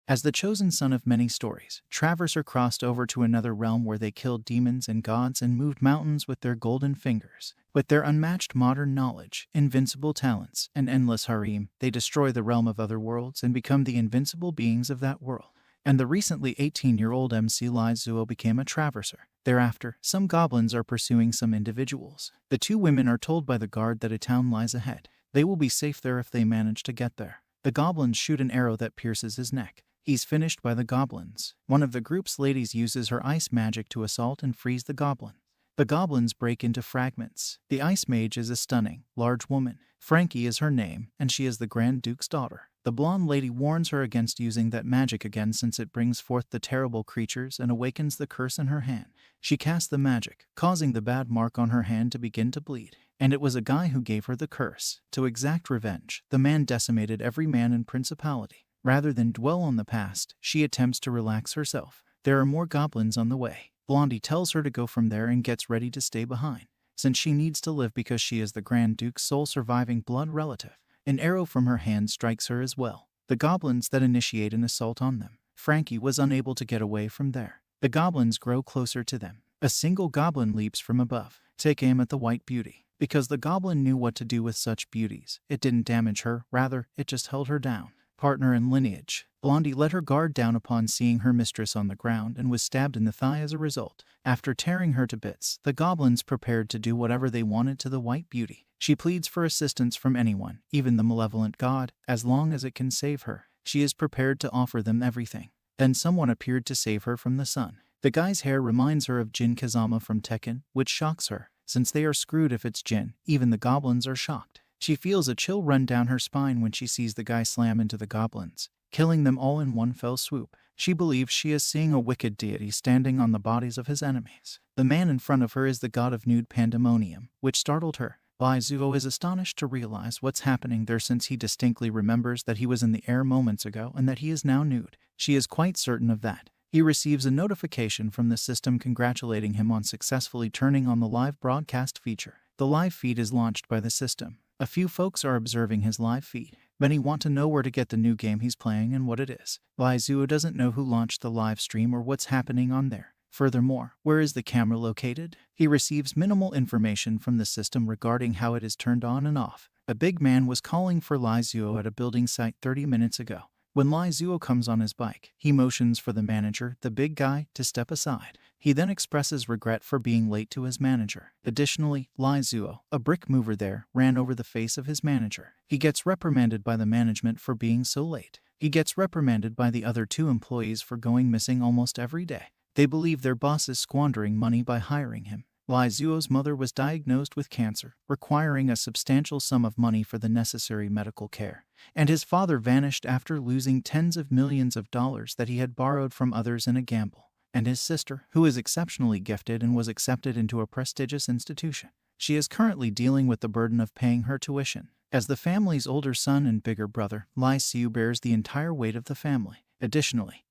As the chosen son of many stories, Traverser crossed over to another realm where they killed demons and gods and moved mountains with their golden fingers. With their unmatched modern knowledge, invincible talents, and endless harem, they destroy the realm of other worlds and become the invincible beings of that world. And the recently 18-year-old MC Li Zuo became a Traverser. Thereafter, some goblins are pursuing some individuals. The two women are told by the guard that a town lies ahead. They will be safe there if they manage to get there. The goblins shoot an arrow that pierces his neck. He's finished by the goblins. One of the group's ladies uses her ice magic to assault and freeze the goblin. The goblins break into fragments. The ice mage is a stunning, large woman. Frankie is her name, and she is the Grand Duke's daughter. The blonde lady warns her against using that magic again since it brings forth the terrible creatures and awakens the curse in her hand. She casts the magic, causing the bad mark on her hand to begin to bleed. And it was a guy who gave her the curse. To exact revenge, the man decimated every man in principality. Rather than dwell on the past, she attempts to relax herself. There are more goblins on the way. Blondie tells her to go from there and gets ready to stay behind, since she needs to live because she is the Grand Duke's sole surviving blood relative. An arrow from her hand strikes her as well. The goblins that initiate an assault on them. Frankie was unable to get away from there. The goblins grow closer to them. A single goblin leaps from above. Take aim at the white beauty. Because the goblin knew what to do with such beauties, it didn't damage her, rather, it just held her down. Partner in lineage. Blondie let her guard down upon seeing her mistress on the ground and was stabbed in the thigh as a result. After tearing her to bits, the goblins prepared to do whatever they wanted to the white beauty. She pleads for assistance from anyone, even the malevolent god, as long as it can save her. She is prepared to offer them everything. Then someone appeared to save her from the sun. The guy's hair reminds her of Jin Kazama from Tekken, which shocks her. Since they are screwed if it's Jin, even the goblins are shocked. She feels a chill run down her spine when she sees the guy slam into the goblins, killing them all in one fell swoop. She believes she is seeing a wicked deity standing on the bodies of his enemies. The man in front of her is the god of nude pandemonium, which startled her. Li Zuo is astonished to realize what's happening there since he distinctly remembers that he was in the air moments ago and that he is now nude. She is quite certain of that. He receives a notification from the system congratulating him on successfully turning on the live broadcast feature. The live feed is launched by the system. A few folks are observing his live feed. Many want to know where to get the new game he's playing and what it is. Li Zuo doesn't know who launched the live stream or what's happening on there. Furthermore, where is the camera located? He receives minimal information from the system regarding how it is turned on and off. A big man was calling for Li Zuo at a building site 30 minutes ago. When Li Zuo comes on his bike, he motions for the manager, the big guy, to step aside. He then expresses regret for being late to his manager. Additionally, Li Zuo, a brick mover there, ran over the face of his manager. He gets reprimanded by the management for being so late. He gets reprimanded by the other two employees for going missing almost every day. They believe their boss is squandering money by hiring him. Li Zuo's mother was diagnosed with cancer, requiring a substantial sum of money for the necessary medical care. And his father vanished after losing tens of millions of dollars that he had borrowed from others in a gamble. And his sister, who is exceptionally gifted and was accepted into a prestigious institution. She is currently dealing with the burden of paying her tuition. As the family's older son and bigger brother, Li Zuo bears the entire weight of the family. Additionally,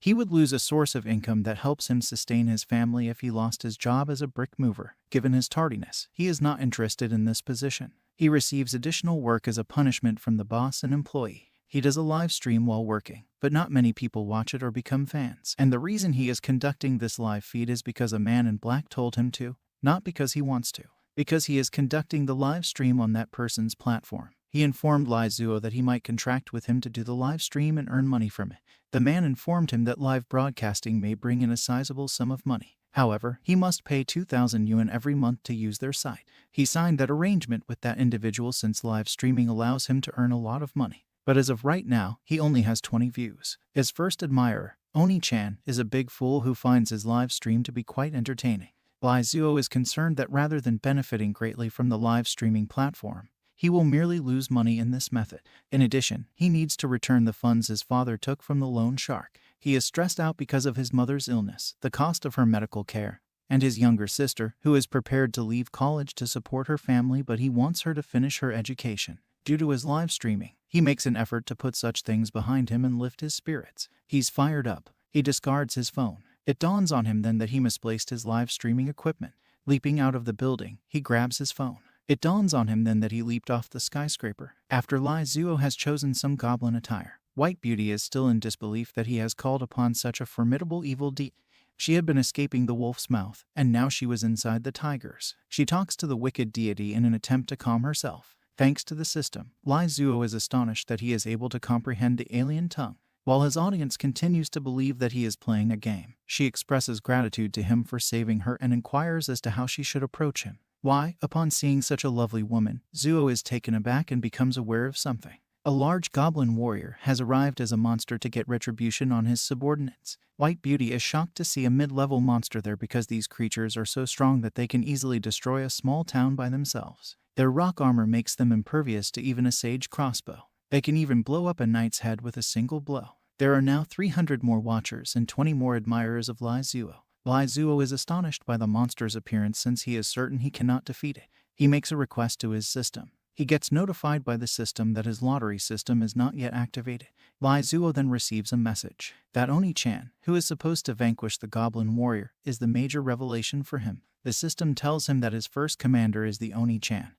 he would lose a source of income that helps him sustain his family if he lost his job as a brick mover. Given his tardiness, he is not interested in this position. He receives additional work as a punishment from the boss and employee. He does a live stream while working, but not many people watch it or become fans. And the reason he is conducting this live feed is because a man in black told him to, not because he wants to. Because he is conducting the live stream on that person's platform. He informed Li Zuo that he might contract with him to do the live stream and earn money from it. The man informed him that live broadcasting may bring in a sizable sum of money. However, he must pay 2,000 yuan every month to use their site. He signed that arrangement with that individual since live streaming allows him to earn a lot of money. But as of right now, he only has 20 views. His first admirer, Oni-chan, is a big fool who finds his live stream to be quite entertaining. Li Zuo is concerned that rather than benefiting greatly from the live streaming platform, he will merely lose money in this method. In addition, he needs to return the funds his father took from the loan shark. He is stressed out because of his mother's illness, the cost of her medical care, and his younger sister, who is prepared to leave college to support her family, but he wants her to finish her education. Due to his live streaming, he makes an effort to put such things behind him and lift his spirits. He's fired up. He discards his phone. It dawns on him then that he misplaced his live streaming equipment. Leaping out of the building, he grabs his phone. It dawns on him then that he leaped off the skyscraper. After Li Zuo has chosen some goblin attire, White Beauty is still in disbelief that he has called upon such a formidable evil deity. She had been escaping the wolf's mouth, and now she was inside the tiger's. She talks to the wicked deity in an attempt to calm herself. Thanks to the system, Li Zuo is astonished that he is able to comprehend the alien tongue. While his audience continues to believe that he is playing a game, she expresses gratitude to him for saving her and inquires as to how she should approach him. Why, upon seeing such a lovely woman, Zuo is taken aback and becomes aware of something. A large goblin warrior has arrived as a monster to get retribution on his subordinates. White Beauty is shocked to see a mid-level monster there because these creatures are so strong that they can easily destroy a small town by themselves. Their rock armor makes them impervious to even a sage crossbow. They can even blow up a knight's head with a single blow. There are now 300 more watchers and 20 more admirers of Li Zuo. Li Zuo is astonished by the monster's appearance since he is certain he cannot defeat it. He makes a request to his system. He gets notified by the system that his lottery system is not yet activated. Li Zuo then receives a message that Oni-chan, who is supposed to vanquish the goblin warrior, is the major revelation for him. The system tells him that his first commander is the Oni-chan,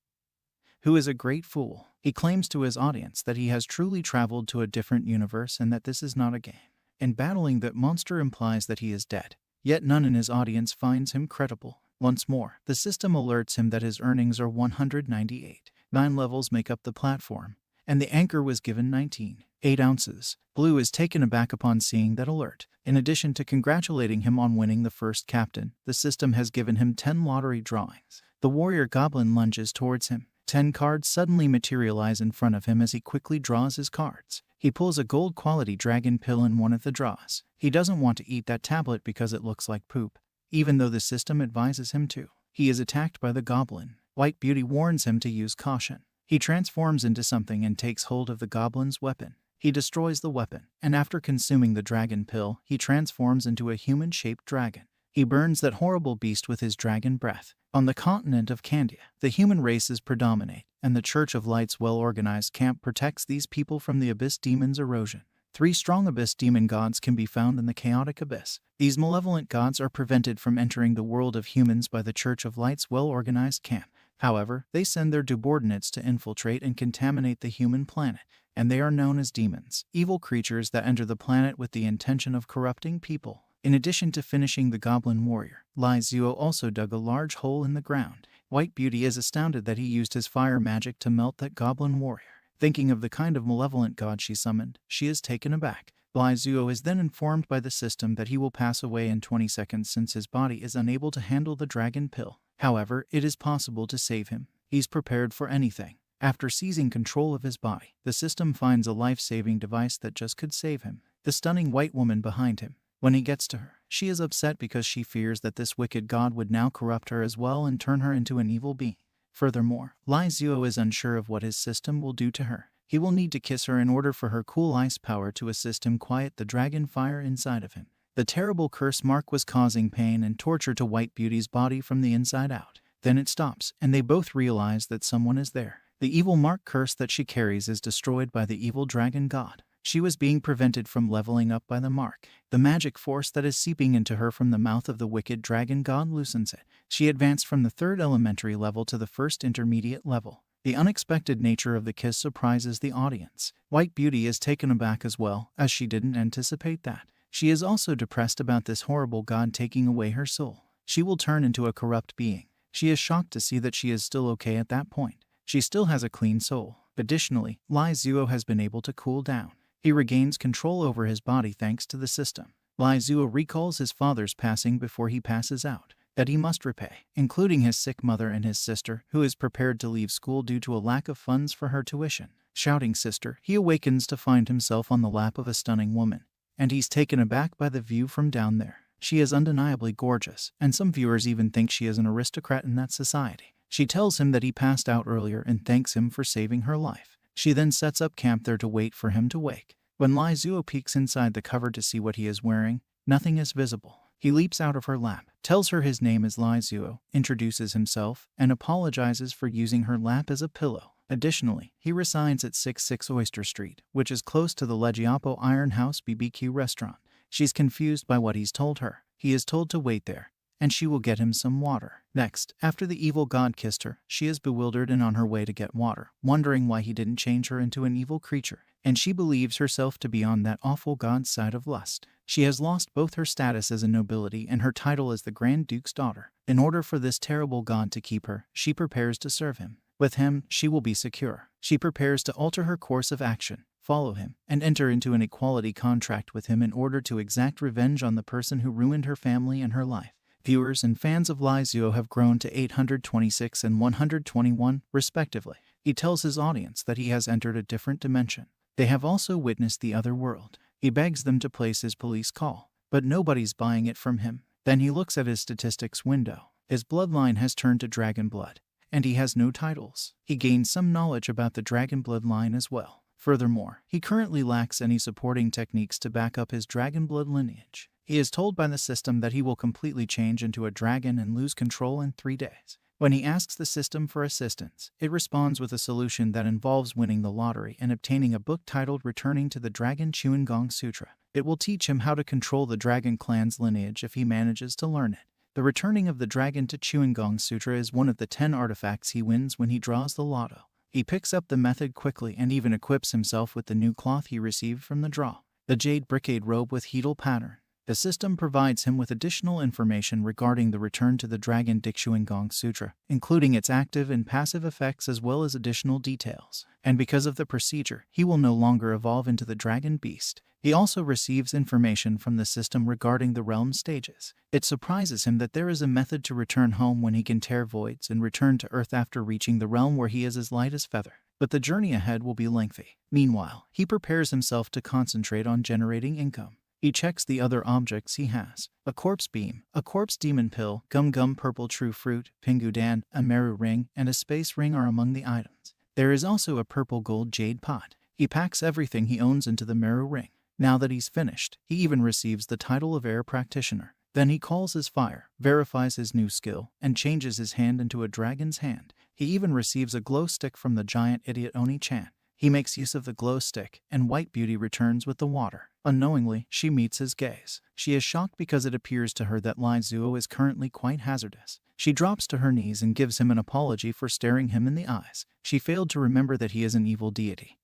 who is a great fool. He claims to his audience that he has truly traveled to a different universe and that this is not a game. In battling that monster implies that he is dead. Yet none in his audience finds him credible. Once more, the system alerts him that his earnings are 198. 9 levels make up the platform, and the anchor was given 19.8 ounces. Blue is taken aback upon seeing that alert. In addition to congratulating him on winning the first captain, the system has given him 10 lottery drawings. The warrior goblin lunges towards him. 10 cards suddenly materialize in front of him as he quickly draws his cards. He pulls a gold quality dragon pill in one of the draws. He doesn't want to eat that tablet because it looks like poop, even though the system advises him to. He is attacked by the goblin. White Beauty warns him to use caution. He transforms into something and takes hold of the goblin's weapon. He destroys the weapon, and after consuming the dragon pill, he transforms into a human-shaped dragon. He burns that horrible beast with his dragon breath. On the continent of Candia, the human races predominate, and the Church of Light's well-organized camp protects these people from the Abyss Demon's erosion. 3 strong Abyss Demon gods can be found in the chaotic abyss. These malevolent gods are prevented from entering the world of humans by the Church of Light's well-organized camp. However, they send their subordinates to infiltrate and contaminate the human planet, and they are known as demons, evil creatures that enter the planet with the intention of corrupting people. In addition to finishing the goblin warrior, Li Zuo also dug a large hole in the ground. White Beauty is astounded that he used his fire magic to melt that goblin warrior. Thinking of the kind of malevolent god she summoned, she is taken aback. Li Zuo is then informed by the system that he will pass away in 20 seconds since his body is unable to handle the dragon pill. However, it is possible to save him. He's prepared for anything. After seizing control of his body, the system finds a life-saving device that just could save him. The stunning white woman behind him. When he gets to her, she is upset because she fears that this wicked god would now corrupt her as well and turn her into an evil being. Furthermore, Li Zuo is unsure of what his system will do to her. He will need to kiss her in order for her cool ice power to assist him quiet the dragon fire inside of him. The terrible curse mark was causing pain and torture to White Beauty's body from the inside out. Then it stops, and they both realize that someone is there. The evil mark curse that she carries is destroyed by the evil dragon god. She was being prevented from leveling up by the mark. The magic force that is seeping into her from the mouth of the wicked dragon god loosens it. She advanced from the 3rd elementary level to the 1st intermediate level. The unexpected nature of the kiss surprises the audience. White Beauty is taken aback as well, as she didn't anticipate that. She is also depressed about this horrible god taking away her soul. She will turn into a corrupt being. She is shocked to see that she is still okay at that point. She still has a clean soul. Additionally, Li Zuo has been able to cool down. He regains control over his body thanks to the system. Li Zuo recalls his father's passing before he passes out, that he must repay, including his sick mother and his sister, who is prepared to leave school due to a lack of funds for her tuition. Shouting sister, he awakens to find himself on the lap of a stunning woman, and he's taken aback by the view from down there. She is undeniably gorgeous, and some viewers even think she is an aristocrat in that society. She tells him that he passed out earlier and thanks him for saving her life. She then sets up camp there to wait for him to wake. When Li Zuo peeks inside the cover to see what he is wearing, nothing is visible. He leaps out of her lap, tells her his name is Li Zuo, introduces himself, and apologizes for using her lap as a pillow. Additionally, he resides at 66 Oyster Street, which is close to the Legiapo Iron House BBQ restaurant. She's confused by what he's told her. He is told to wait there, and she will get him some water. Next, after the evil god kissed her, she is bewildered and on her way to get water, wondering why he didn't change her into an evil creature. and she believes herself to be on that awful god's side of lust. She has lost both her status as a nobility and her title as the Grand Duke's daughter. In order for this terrible god to keep her, she prepares to serve him. With him, she will be secure. She prepares to alter her course of action, follow him, and enter into an equality contract with him in order to exact revenge on the person who ruined her family and her life. Viewers and fans of Li Zuo have grown to 826 and 121, respectively. He tells his audience that he has entered a different dimension. They have also witnessed the other world. He begs them to place his police call, but nobody's buying it from him. Then he looks at his statistics window. His bloodline has turned to dragon blood, and he has no titles. He gains some knowledge about the dragon bloodline as well. Furthermore, he currently lacks any supporting techniques to back up his dragon blood lineage. He is told by the system that he will completely change into a dragon and lose control in 3 days. When he asks the system for assistance, it responds with a solution that involves winning the lottery and obtaining a book titled Returning to the Dragon Chuangong Sutra. It will teach him how to control the dragon clan's lineage if he manages to learn it. The Returning of the Dragon to Chuangong Sutra is one of the 10 artifacts he wins when he draws the lotto. He picks up the method quickly and even equips himself with the new cloth he received from the draw, the jade brocade robe with Heedle pattern. The system provides him with additional information regarding the Return to the Dragon Chuangong Sutra, including its active and passive effects as well as additional details. And because of the procedure, he will no longer evolve into the dragon beast. He also receives information from the system regarding the realm stages. It surprises him that there is a method to return home when he can tear voids and return to Earth after reaching the realm where he is as light as feather. But the journey ahead will be lengthy. Meanwhile, he prepares himself to concentrate on generating income. He checks the other objects he has. A corpse beam, a corpse demon pill, gum purple true fruit, pingudan, a meru ring, and a space ring are among the items. There is also a purple gold jade pot. He packs everything he owns into the meru ring. Now that he's finished, he even receives the title of air practitioner. Then he calls his fire, verifies his new skill, and changes his hand into a dragon's hand. He even receives a glow stick from the giant idiot Oni-chan. He makes use of the glow stick, and White Beauty returns with the water. Unknowingly, she meets his gaze. She is shocked because it appears to her that Li Zuo is currently quite hazardous. She drops to her knees and gives him an apology for staring him in the eyes. She failed to remember that he is an evil deity,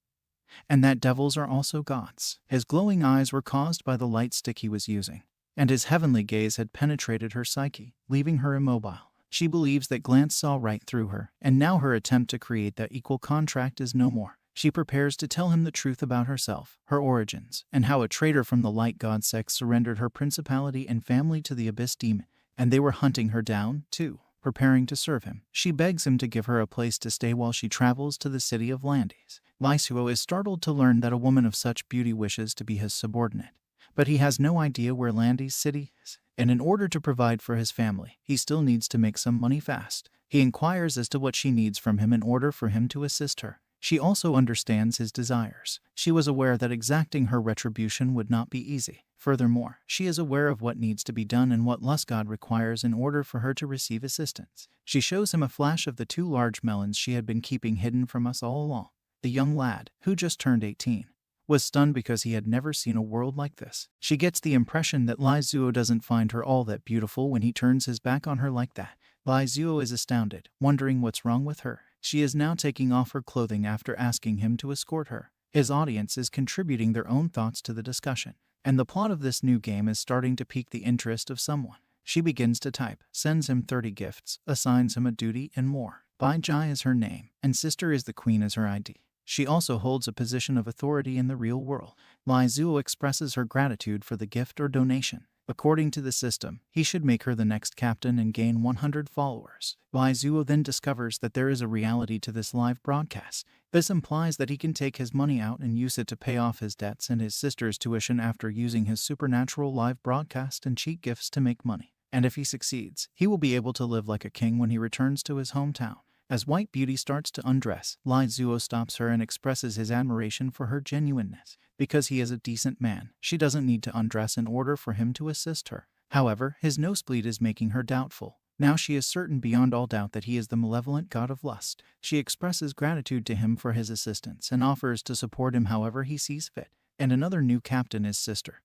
and that devils are also gods. His glowing eyes were caused by the light stick he was using, and his heavenly gaze had penetrated her psyche, leaving her immobile. She believes that glance saw right through her, and now her attempt to create that equal contract is no more. She prepares to tell him the truth about herself, her origins, and how a traitor from the light god sect surrendered her principality and family to the abyss demon, and they were hunting her down, too, preparing to serve him. She begs him to give her a place to stay while she travels to the city of Landis. Li Zuo is startled to learn that a woman of such beauty wishes to be his subordinate, but he has no idea where Landis city is, and in order to provide for his family, he still needs to make some money fast. He inquires as to what she needs from him in order for him to assist her. She also understands his desires. She was aware that exacting her retribution would not be easy. Furthermore, she is aware of what needs to be done and what Lust God requires in order for her to receive assistance. She shows him a flash of the 2 large melons she had been keeping hidden from us all along. The young lad, who just turned 18, was stunned because he had never seen a world like this. She gets the impression that Li Zuo doesn't find her all that beautiful when he turns his back on her like that. Li Zuo is astounded, wondering what's wrong with her. She is now taking off her clothing after asking him to escort her. His audience is contributing their own thoughts to the discussion, and the plot of this new game is starting to pique the interest of someone. She begins to type, sends him 30 gifts, assigns him a duty, and more. Bai Jai is her name, and Sister is the Queen as her ID. She also holds a position of authority in the real world. Li Zuo expresses her gratitude for the gift or donation. According to the system, he should make her the next captain and gain 100 followers. Li Zuo then discovers that there is a reality to this live broadcast. This implies that he can take his money out and use it to pay off his debts and his sister's tuition after using his supernatural live broadcast and cheat gifts to make money. And if he succeeds, he will be able to live like a king when he returns to his hometown. As White Beauty starts to undress, Li Zuo stops her and expresses his admiration for her genuineness. Because he is a decent man, she doesn't need to undress in order for him to assist her. However, his nosebleed is making her doubtful. Now she is certain beyond all doubt that he is the malevolent god of lust. She expresses gratitude to him for his assistance and offers to support him however he sees fit. And another new captain is Sister,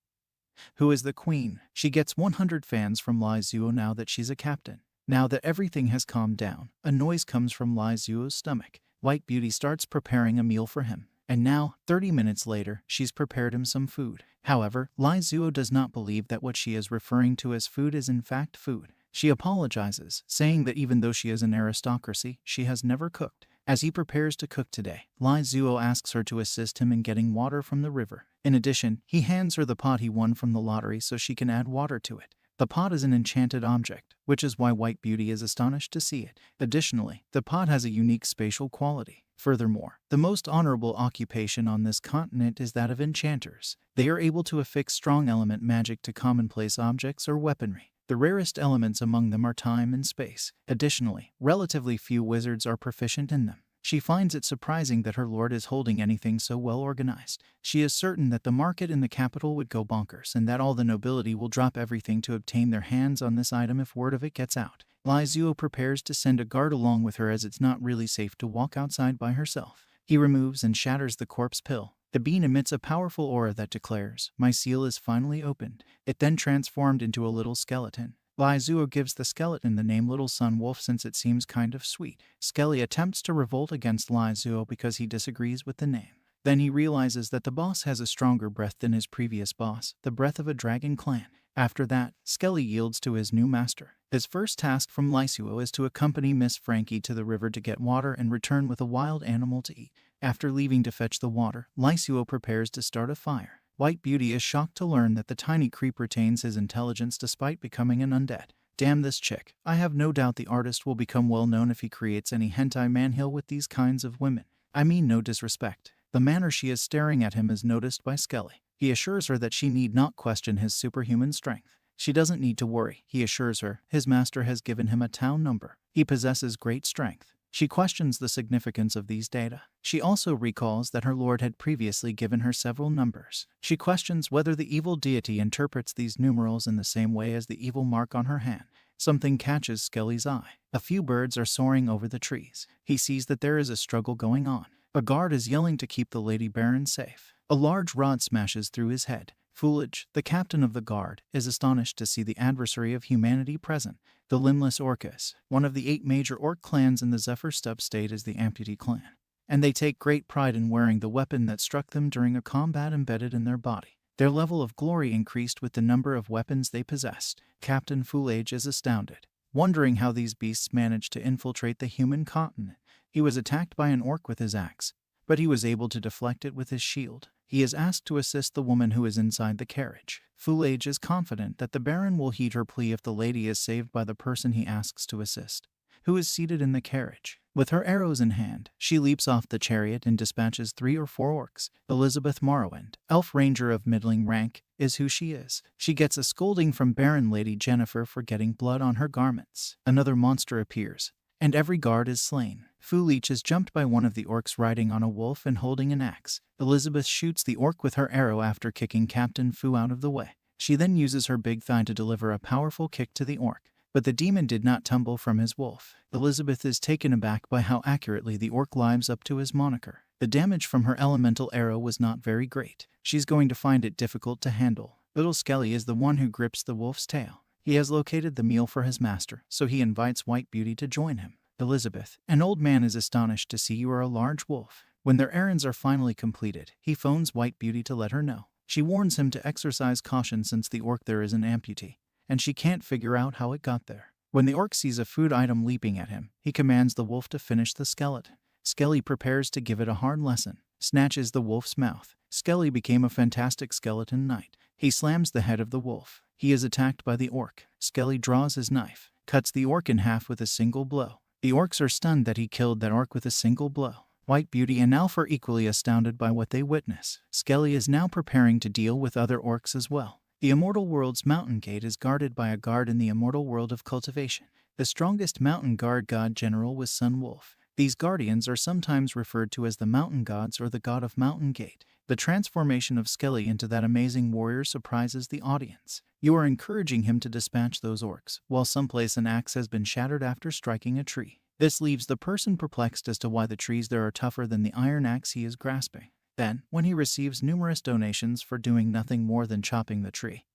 who is the queen. She gets 100 fans from Li Zuo now that she's a captain. Now that everything has calmed down, a noise comes from Li Zuo's stomach. White Beauty starts preparing a meal for him. And now, 30 minutes later, she's prepared him some food. However, Li Zuo does not believe that what she is referring to as food is in fact food. She apologizes, saying that even though she is an aristocracy, she has never cooked. As he prepares to cook today, Li Zuo asks her to assist him in getting water from the river. In addition, he hands her the pot he won from the lottery so she can add water to it. The pot is an enchanted object, which is why White Beauty is astonished to see it. Additionally, the pot has a unique spatial quality. Furthermore, the most honorable occupation on this continent is that of enchanters. They are able to affix strong element magic to commonplace objects or weaponry. The rarest elements among them are time and space. Additionally, relatively few wizards are proficient in them. She finds it surprising that her lord is holding anything so well organized. She is certain that the market in the capital would go bonkers and that all the nobility will drop everything to obtain their hands on this item if word of it gets out. Li Zuo prepares to send a guard along with her as it's not really safe to walk outside by herself. He removes and shatters the corpse pill. The bean emits a powerful aura that declares, "My seal is finally opened." It then transformed into a little skeleton. Li Zuo gives the skeleton the name Little Sun Wolf since it seems kind of sweet. Skelly attempts to revolt against Li Zuo because he disagrees with the name. Then he realizes that the boss has a stronger breath than his previous boss, the breath of a dragon clan. After that, Skelly yields to his new master. His first task from Li Zuo is to accompany Miss Frankie to the river to get water and return with a wild animal to eat. After leaving to fetch the water, Li Zuo prepares to start a fire. White Beauty is shocked to learn that the tiny creep retains his intelligence despite becoming an undead. Damn this chick. I have no doubt the artist will become well known if he creates any hentai manhwa with these kinds of women. I mean no disrespect. The manner she is staring at him is noticed by Skelly. He assures her that she need not question his superhuman strength. She doesn't need to worry, he assures her. His master has given him a town number. He possesses great strength. She questions the significance of these data. She also recalls that her lord had previously given her several numbers. She questions whether the evil deity interprets these numerals in the same way as the evil mark on her hand. Something catches Skelly's eye. A few birds are soaring over the trees. He sees that there is a struggle going on. A guard is yelling to keep the Lady Baron safe. A large rod smashes through his head. Foolage, the captain of the guard, is astonished to see the adversary of humanity present, the limbless Orcus. One of the 8 major orc clans in the Zephyr Steppe state is the Amputee clan, and they take great pride in wearing the weapon that struck them during a combat embedded in their body. Their level of glory increased with the number of weapons they possessed. Captain Foolage is astounded, wondering how these beasts managed to infiltrate the human continent. He was attacked by an orc with his axe, but he was able to deflect it with his shield. He is asked to assist the woman who is inside the carriage. Foolage is confident that the Baron will heed her plea if the lady is saved by the person he asks to assist, who is seated in the carriage. With her arrows in hand, she leaps off the chariot and dispatches 3 or 4 orcs. Elizabeth Morrowind, elf ranger of middling rank, is who she is. She gets a scolding from Baron Lady Jennifer for getting blood on her garments. Another monster appears, and every guard is slain. Foolage is jumped by one of the orcs riding on a wolf and holding an axe. Elizabeth shoots the orc with her arrow after kicking Captain Fu out of the way. She then uses her big thigh to deliver a powerful kick to the orc, but the demon did not tumble from his wolf. Elizabeth is taken aback by how accurately the orc lives up to his moniker. The damage from her elemental arrow was not very great. She's going to find it difficult to handle. Little Skelly is the one who grips the wolf's tail. He has located the meal for his master, so he invites White Beauty to join him. Elizabeth, an old man, is astonished to see you are a large wolf. When their errands are finally completed, he phones White Beauty to let her know. She warns him to exercise caution since the orc there is an amputee, and she can't figure out how it got there. When the orc sees a food item leaping at him, he commands the wolf to finish the skeleton. Skelly prepares to give it a hard lesson, snatches the wolf's mouth. Skelly became a fantastic skeleton knight. He slams the head of the wolf. He is attacked by the orc. Skelly draws his knife, cuts the orc in half with a single blow. The orcs are stunned that he killed that orc with a single blow. White Beauty and Alf are equally astounded by what they witness. Skelly is now preparing to deal with other orcs as well. The immortal world's mountain gate is guarded by a guard in the immortal world of cultivation. The strongest mountain guard god general was Sun Wolf. These guardians are sometimes referred to as the mountain gods or the god of mountain gate. The transformation of Skelly into that amazing warrior surprises the audience. You are encouraging him to dispatch those orcs, while someplace an axe has been shattered after striking a tree. This leaves the person perplexed as to why the trees there are tougher than the iron axe he is grasping. Then, when he receives numerous donations for doing nothing more than chopping the tree,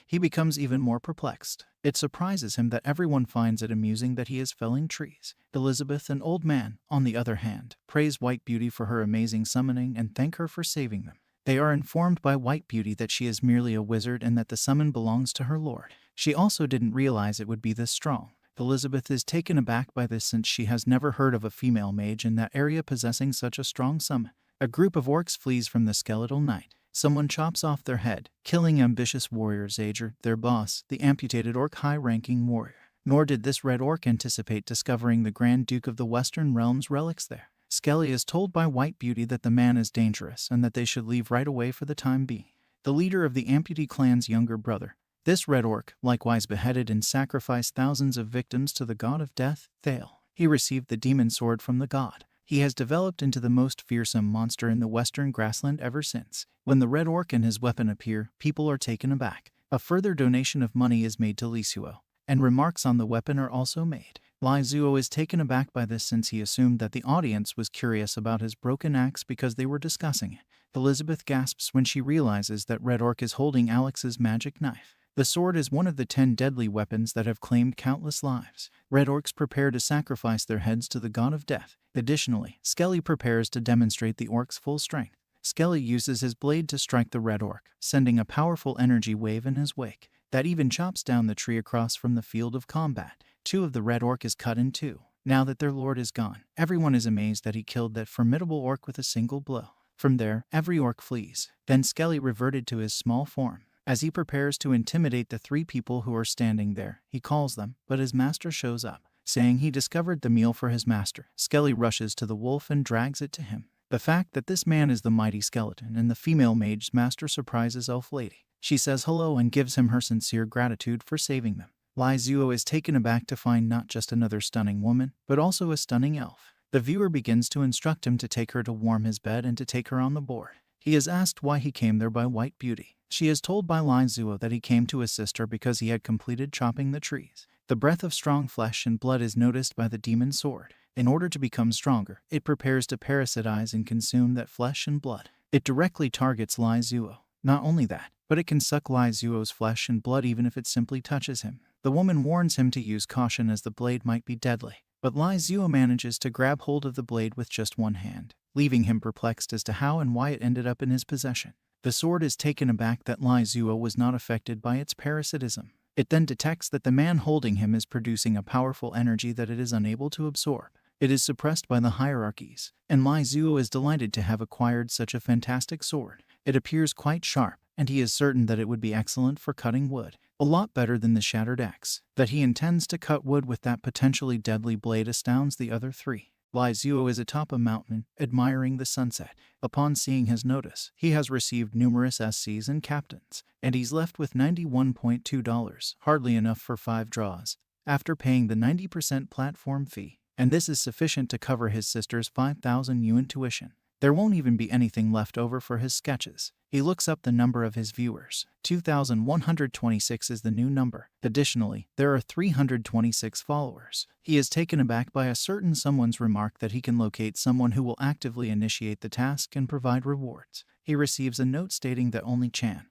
He becomes even more perplexed. It surprises him that everyone finds it amusing that he is felling trees. Elizabeth and Old Man, on the other hand, praise White Beauty for her amazing summoning and thank her for saving them. They are informed by White Beauty that she is merely a wizard and that the summon belongs to her lord. She also didn't realize it would be this strong. Elizabeth is taken aback by this since she has never heard of a female mage in that area possessing such a strong summon. A group of orcs flees from the skeletal knight. Someone chops off their head, killing ambitious warrior Zager, their boss, the amputated orc high-ranking warrior. Nor did this red orc anticipate discovering the Grand Duke of the Western Realms relics there. Skelly is told by White Beauty that the man is dangerous and that they should leave right away for the time being. The leader of the amputee clan's younger brother, this red orc, likewise beheaded and sacrificed thousands of victims to the god of death, Thale. He received the demon sword from the god. He has developed into the most fearsome monster in the western grassland ever since. When the red orc and his weapon appear, people are taken aback. A further donation of money is made to Li Zuo, and remarks on the weapon are also made. Li Zuo is taken aback by this since he assumed that the audience was curious about his broken axe because they were discussing it. Elizabeth gasps when she realizes that Red Orc is holding Alex's magic knife. The sword is one of the 10 deadly weapons that have claimed countless lives. Red Orcs prepare to sacrifice their heads to the god of death. Additionally, Skelly prepares to demonstrate the orc's full strength. Skelly uses his blade to strike the red orc, sending a powerful energy wave in his wake that even chops down the tree across from the field of combat. 2 of the red orc is cut in 2. Now that their lord is gone, everyone is amazed that he killed that formidable orc with a single blow. From there, every orc flees. Then Skelly reverted to his small form. As he prepares to intimidate the 3 people who are standing there, he calls them, but his master shows up, saying he discovered the meal for his master. Skelly rushes to the wolf and drags it to him. The fact that this man is the mighty skeleton and the female mage's master surprises Elf Lady. She says hello and gives him her sincere gratitude for saving them. Li Zuo is taken aback to find not just another stunning woman, but also a stunning elf. The viewer begins to instruct him to take her to warm his bed and to take her on the board. He is asked why he came there by White Beauty. She is told by Li Zuo that he came to assist her because he had completed chopping the trees. The breath of strong flesh and blood is noticed by the demon sword. In order to become stronger, it prepares to parasitize and consume that flesh and blood. It directly targets Li Zuo. Not only that, but it can suck Li Zuo's flesh and blood even if it simply touches him. The woman warns him to use caution as the blade might be deadly. But Li Zuo manages to grab hold of the blade with just one hand, leaving him perplexed as to how and why it ended up in his possession. The sword is taken aback that Li Zuo was not affected by its parasitism. It then detects that the man holding him is producing a powerful energy that it is unable to absorb. It is suppressed by the hierarchies, and Li Zuo is delighted to have acquired such a fantastic sword. It appears quite sharp, and he is certain that it would be excellent for cutting wood. A lot better than the shattered axe. That he intends to cut wood with that potentially deadly blade astounds the other 3. Li Zuo is atop a mountain, admiring the sunset. Upon seeing his notice, he has received numerous SCs and captains, and he's left with $91.2, hardly enough for 5 draws, after paying the 90% platform fee, and this is sufficient to cover his sister's 5,000 yuan tuition. There won't even be anything left over for his sketches. He looks up the number of his viewers. 2,126 is the new number. Additionally, there are 326 followers. He is taken aback by a certain someone's remark that he can locate someone who will actively initiate the task and provide rewards. He receives a note stating that only Chan,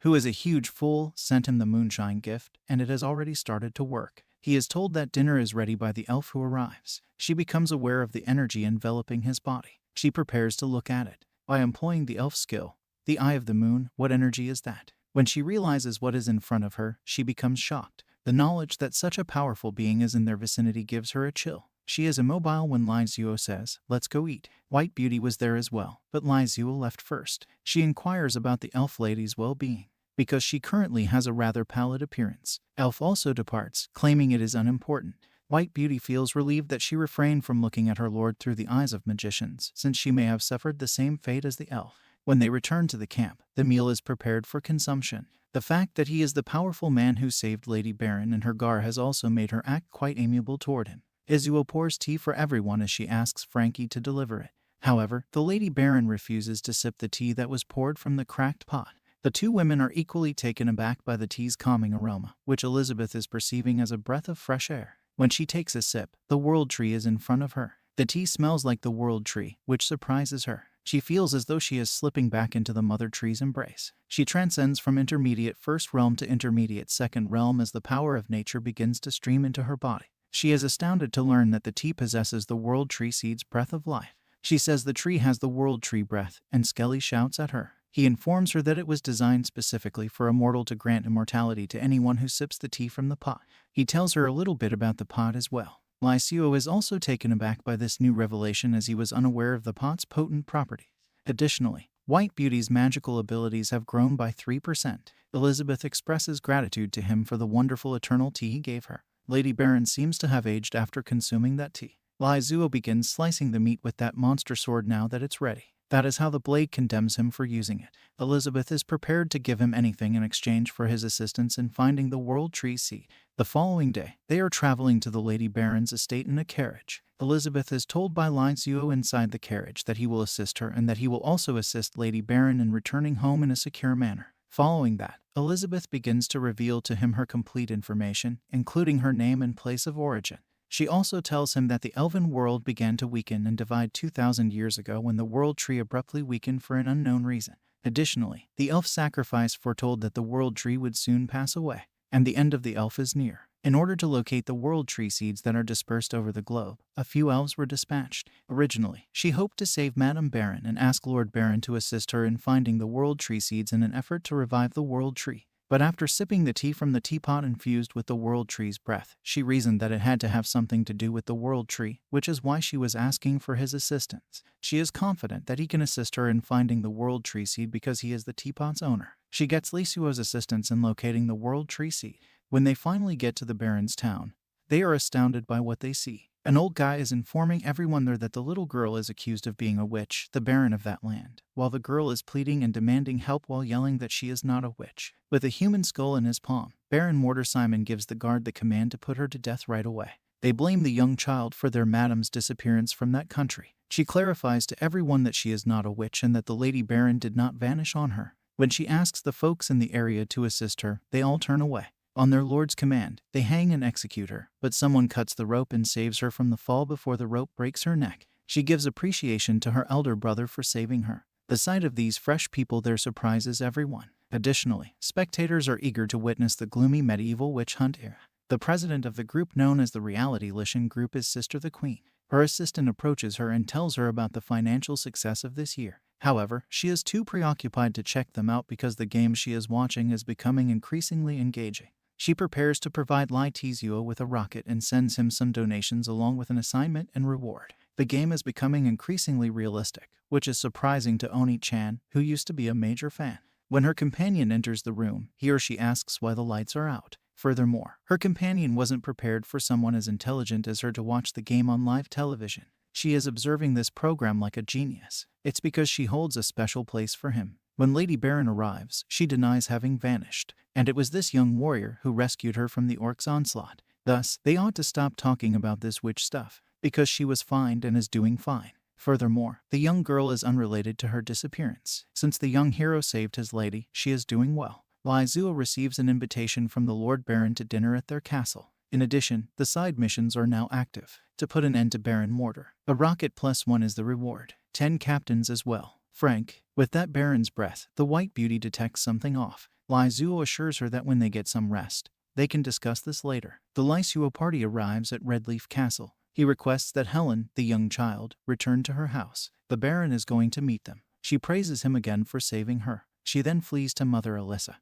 who is a huge fool, sent him the moonshine gift, and it has already started to work. He is told that dinner is ready by the elf who arrives. She becomes aware of the energy enveloping his body. She prepares to look at it. By employing the elf skill, the Eye of the Moon, what energy is that? When she realizes what is in front of her, she becomes shocked. The knowledge that such a powerful being is in their vicinity gives her a chill. She is immobile when Li Zuo says, "Let's go eat." White Beauty was there as well, but Li Zuo left first. She inquires about the elf lady's well-being, because she currently has a rather pallid appearance. Elf also departs, claiming it is unimportant. White Beauty feels relieved that she refrained from looking at her lord through the eyes of magicians, since she may have suffered the same fate as the elf. When they return to the camp, the meal is prepared for consumption. The fact that he is the powerful man who saved Lady Baron and her gar has also made her act quite amiable toward him. Izuo pours tea for everyone as she asks Frankie to deliver it. However, the Lady Baron refuses to sip the tea that was poured from the cracked pot. The 2 women are equally taken aback by the tea's calming aroma, which Elizabeth is perceiving as a breath of fresh air. When she takes a sip, the world tree is in front of her. The tea smells like the world tree, which surprises her. She feels as though she is slipping back into the mother tree's embrace. She transcends from intermediate first realm to intermediate second realm as the power of nature begins to stream into her body. She is astounded to learn that the tea possesses the world tree seed's breath of life. She says the tree has the world tree breath, and Skelly shouts at her. He informs her that it was designed specifically for a mortal to grant immortality to anyone who sips the tea from the pot. He tells her a little bit about the pot as well. Li Zuo is also taken aback by this new revelation as he was unaware of the pot's potent properties. Additionally, White Beauty's magical abilities have grown by 3%. Elizabeth expresses gratitude to him for the wonderful eternal tea he gave her. Lady Baron seems to have aged after consuming that tea. Li Zuo begins slicing the meat with that monster sword now that it's ready. That is how the blade condemns him for using it. Elizabeth is prepared to give him anything in exchange for his assistance in finding the world tree seed. The following day, they are traveling to the Lady Baron's estate in a carriage. Elizabeth is told by Li Zuo inside the carriage that he will assist her and that he will also assist Lady Baron in returning home in a secure manner. Following that, Elizabeth begins to reveal to him her complete information, including her name and place of origin. She also tells him that the elven world began to weaken and divide 2,000 years ago when the world tree abruptly weakened for an unknown reason. Additionally, the elf sacrifice foretold that the world tree would soon pass away, and the end of the elf is near. In order to locate the world tree seeds that are dispersed over the globe, a few elves were dispatched. Originally, she hoped to save Madame Baron and ask Lord Baron to assist her in finding the world tree seeds in an effort to revive the world tree. But after sipping the tea from the teapot infused with the world tree's breath, she reasoned that it had to have something to do with the world tree, which is why she was asking for his assistance. She is confident that he can assist her in finding the world tree seed because he is the teapot's owner. She gets Li Zuo's assistance in locating the world tree seed. When they finally get to the Baron's town, they are astounded by what they see. An old guy is informing everyone there that the little girl is accused of being a witch, the Baron of that land, while the girl is pleading and demanding help while yelling that she is not a witch. With a human skull in his palm, Baron Mortar Simon gives the guard the command to put her to death right away. They blame the young child for their madame's disappearance from that country. She clarifies to everyone that she is not a witch and that the Lady Baron did not vanish on her. When she asks the folks in the area to assist her, they all turn away. On their lord's command, they hang and execute her, but someone cuts the rope and saves her from the fall before the rope breaks her neck. She gives appreciation to her elder brother for saving her. The sight of these fresh people there surprises everyone. Additionally, spectators are eager to witness the gloomy medieval witch hunt era. The president of the group known as the Reality Lishan Group is Sister the Queen. Her assistant approaches her and tells her about the financial success of this year. However, she is too preoccupied to check them out because the game she is watching is becoming increasingly engaging. She prepares to provide Li Zuo with a rocket and sends him some donations along with an assignment and reward. The game is becoming increasingly realistic, which is surprising to Oni-chan, who used to be a major fan. When her companion enters the room, he or she asks why the lights are out. Furthermore, her companion wasn't prepared for someone as intelligent as her to watch the game on live television. She is observing this program like a genius. It's because she holds a special place for him. When Lady Baron arrives, she denies having vanished, and it was this young warrior who rescued her from the orc's onslaught. Thus, they ought to stop talking about this witch stuff, because she was fined and is doing fine. Furthermore, the young girl is unrelated to her disappearance. Since the young hero saved his lady, she is doing well. Li Zuo receives an invitation from the Lord Baron to dinner at their castle. In addition, the side missions are now active. To put an end to Baron Mortar, a rocket +1 is the reward. 10 captains as well. Frank, with that Baron's breath, the White Beauty detects something off. Li Zuo assures her that when they get some rest, they can discuss this later. The Li Zuo party arrives at Redleaf Castle. He requests that Helen, the young child, return to her house. The Baron is going to meet them. She praises him again for saving her. She then flees to Mother Alyssa,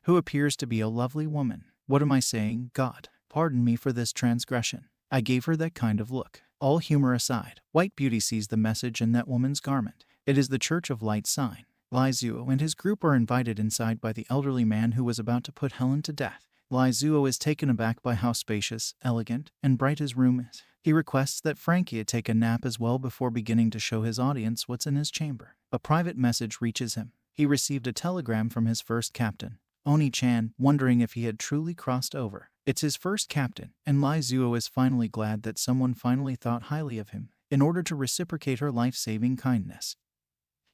who appears to be a lovely woman. What am I saying, God? Pardon me for this transgression. I gave her that kind of look. All humor aside, White Beauty sees the message in that woman's garment. It is the Church of Light sign. Li Zuo and his group are invited inside by the elderly man who was about to put Helen to death. Li Zuo is taken aback by how spacious, elegant, and bright his room is. He requests that Frankie take a nap as well before beginning to show his audience what's in his chamber. A private message reaches him. He received a telegram from his first captain, Oni-chan, wondering if he had truly crossed over. It's his first captain, and Li Zuo is finally glad that someone finally thought highly of him. In order to reciprocate her life-saving kindness,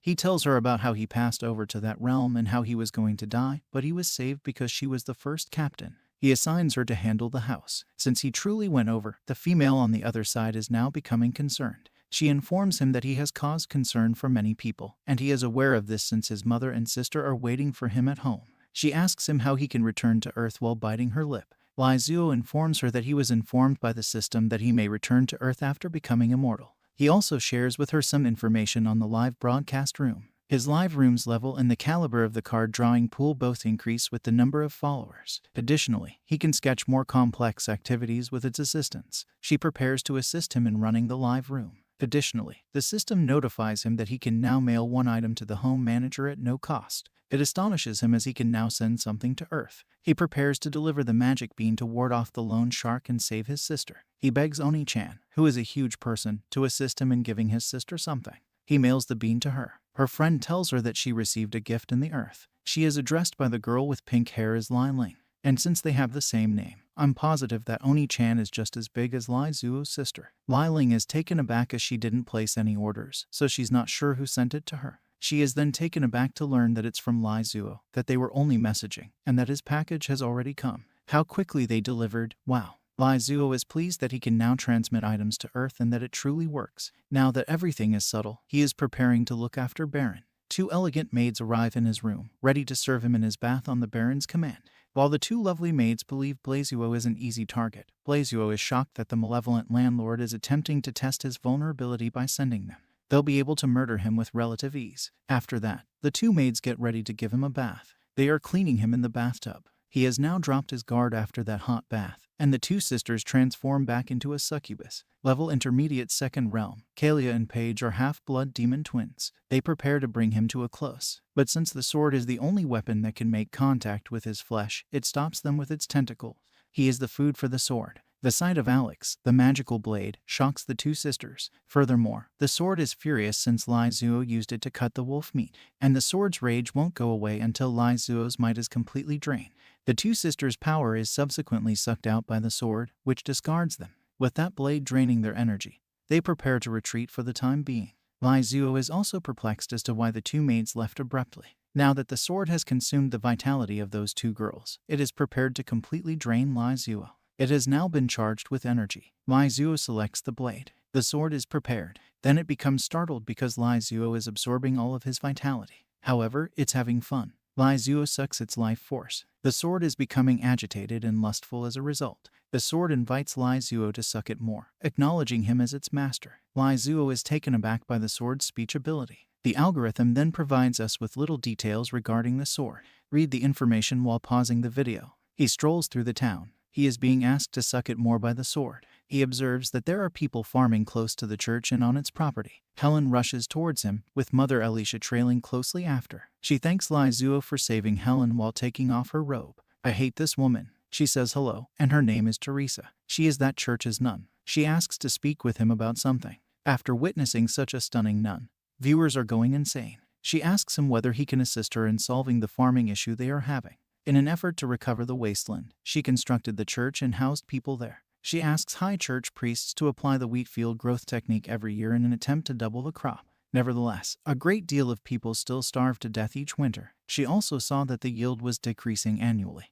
he tells her about how he passed over to that realm and how he was going to die, but he was saved because she was the first captain. He assigns her to handle the house. Since he truly went over, the female on the other side is now becoming concerned. She informs him that he has caused concern for many people, and he is aware of this since his mother and sister are waiting for him at home. She asks him how he can return to Earth while biting her lip. Li Zuo informs her that he was informed by the system that he may return to Earth after becoming immortal. He also shares with her some information on the live broadcast room. His live room's level and the caliber of the card drawing pool both increase with the number of followers. Additionally, he can sketch more complex activities with its assistance. She prepares to assist him in running the live room. Additionally, the system notifies him that he can now mail one item to the home manager at no cost. It astonishes him as he can now send something to Earth. He prepares to deliver the magic bean to ward off the lone shark and save his sister. He begs Oni-chan, who is a huge person, to assist him in giving his sister something. He mails the bean to her. Her friend tells her that she received a gift in the Earth. She is addressed by the girl with pink hair as Li Ling. And since they have the same name, I'm positive that Oni-chan is just as big as Li Zuo's sister. Li Ling is taken aback as she didn't place any orders, so she's not sure who sent it to her. She is then taken aback to learn that it's from Li Zuo, that they were only messaging, and that his package has already come. How quickly they delivered, wow. Li Zuo is pleased that he can now transmit items to Earth and that it truly works. Now that everything is subtle, he is preparing to look after Baron. Two elegant maids arrive in his room, ready to serve him in his bath on the Baron's command. While the two lovely maids believe Li Zuo is an easy target, Li Zuo is shocked that the malevolent landlord is attempting to test his vulnerability by sending them. They'll be able to murder him with relative ease. After that, the two maids get ready to give him a bath. They are cleaning him in the bathtub. He has now dropped his guard after that hot bath, and the two sisters transform back into a succubus. Level intermediate second realm, Kalia and Paige are half-blood demon twins. They prepare to bring him to a close. But since the sword is the only weapon that can make contact with his flesh, it stops them with its tentacles. He is the food for the sword. The sight of Alex, the magical blade, shocks the two sisters. Furthermore, the sword is furious since Li Zuo used it to cut the wolf meat, and the sword's rage won't go away until Li Zuo's might is completely drained. The two sisters' power is subsequently sucked out by the sword, which discards them. With that blade draining their energy, they prepare to retreat for the time being. Li Zuo is also perplexed as to why the two maids left abruptly. Now that the sword has consumed the vitality of those two girls, it is prepared to completely drain Li Zuo. It has now been charged with energy. Li Zuo selects the blade. The sword is prepared. Then it becomes startled because Li Zuo is absorbing all of his vitality. However, it's having fun. Li Zuo sucks its life force. The sword is becoming agitated and lustful as a result. The sword invites Li Zuo to suck it more, acknowledging him as its master. Li Zuo is taken aback by the sword's speech ability. The algorithm then provides us with little details regarding the sword. Read the information while pausing the video. He strolls through the town. He is being asked to suck it more by the sword. He observes that there are people farming close to the church and on its property. Helen rushes towards him, with Mother Alicia trailing closely after. She thanks Li Zuo for saving Helen while taking off her robe. I hate this woman. She says hello, and her name is Teresa. She is that church's nun. She asks to speak with him about something. After witnessing such a stunning nun, viewers are going insane. She asks him whether he can assist her in solving the farming issue they are having. In an effort to recover the wasteland, she constructed the church and housed people there. She asks high church priests to apply the wheat field growth technique every year in an attempt to double the crop. Nevertheless, a great deal of people still starve to death each winter. She also saw that the yield was decreasing annually,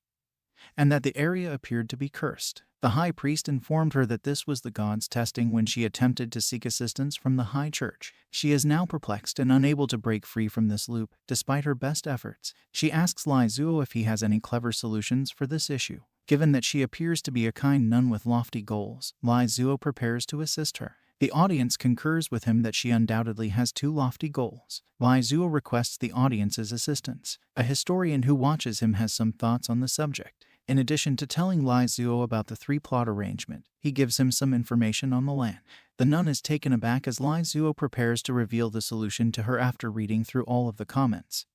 and that the area appeared to be cursed. The high priest informed her that this was the gods testing when she attempted to seek assistance from the high church. She is now perplexed and unable to break free from this loop, despite her best efforts. She asks Li Zuo if he has any clever solutions for this issue. Given that she appears to be a kind nun with lofty goals, Li Zuo prepares to assist her. The audience concurs with him that she undoubtedly has two lofty goals. Li Zuo requests the audience's assistance. A historian who watches him has some thoughts on the subject. In addition to telling Li Zuo about the three-plot arrangement, he gives him some information on the land. The nun is taken aback as Li Zuo prepares to reveal the solution to her after reading through all of the comments.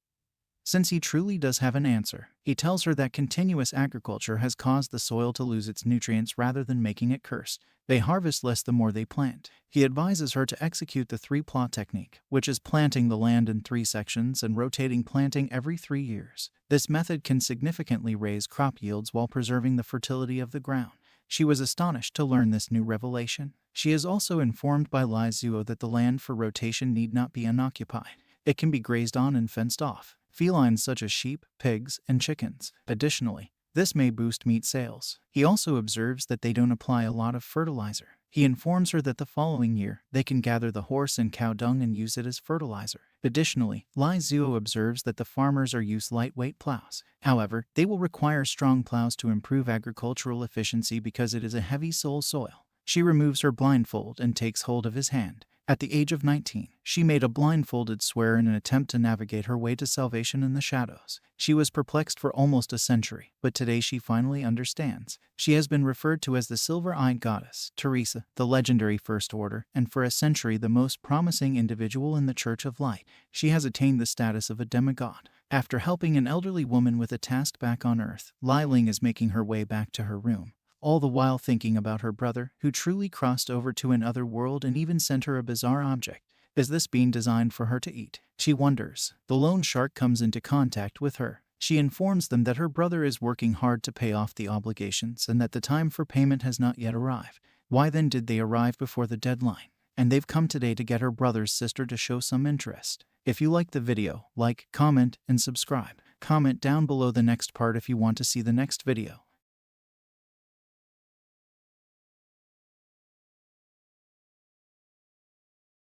Since he truly does have an answer, he tells her that continuous agriculture has caused the soil to lose its nutrients rather than making it cursed. They harvest less the more they plant. He advises her to execute the three-plot technique, which is planting the land in 3 sections and rotating planting every 3 years. This method can significantly raise crop yields while preserving the fertility of the ground. She was astonished to learn this new revelation. She is also informed by Li Zuo that the land for rotation need not be unoccupied. It can be grazed on and fenced off. Felines such as sheep, pigs, and chickens. Additionally, this may boost meat sales. He also observes that they don't apply a lot of fertilizer. He informs her that the following year, they can gather the horse and cow dung and use it as fertilizer. Additionally, Li Zuo observes that the farmers are use lightweight plows. However, they will require strong plows to improve agricultural efficiency because it is a heavy soil. She removes her blindfold and takes hold of his hand. At the age of 19, she made a blindfolded swear in an attempt to navigate her way to salvation in the shadows. She was perplexed for almost a century, but today she finally understands. She has been referred to as the silver-eyed goddess, Teresa, the legendary First Order, and for a century the most promising individual in the Church of Light. She has attained the status of a demigod. After helping an elderly woman with a task back on Earth, Li Ling is making her way back to her room, all the while thinking about her brother, who truly crossed over to another world and even sent her a bizarre object. Is this being designed for her to eat? She wonders. The lone shark comes into contact with her. She informs them that her brother is working hard to pay off the obligations and that the time for payment has not yet arrived. Why then did they arrive before the deadline? And they've come today to get her brother's sister to show some interest. If you like the video, like, comment, and subscribe. Comment down below the next part if you want to see the next video.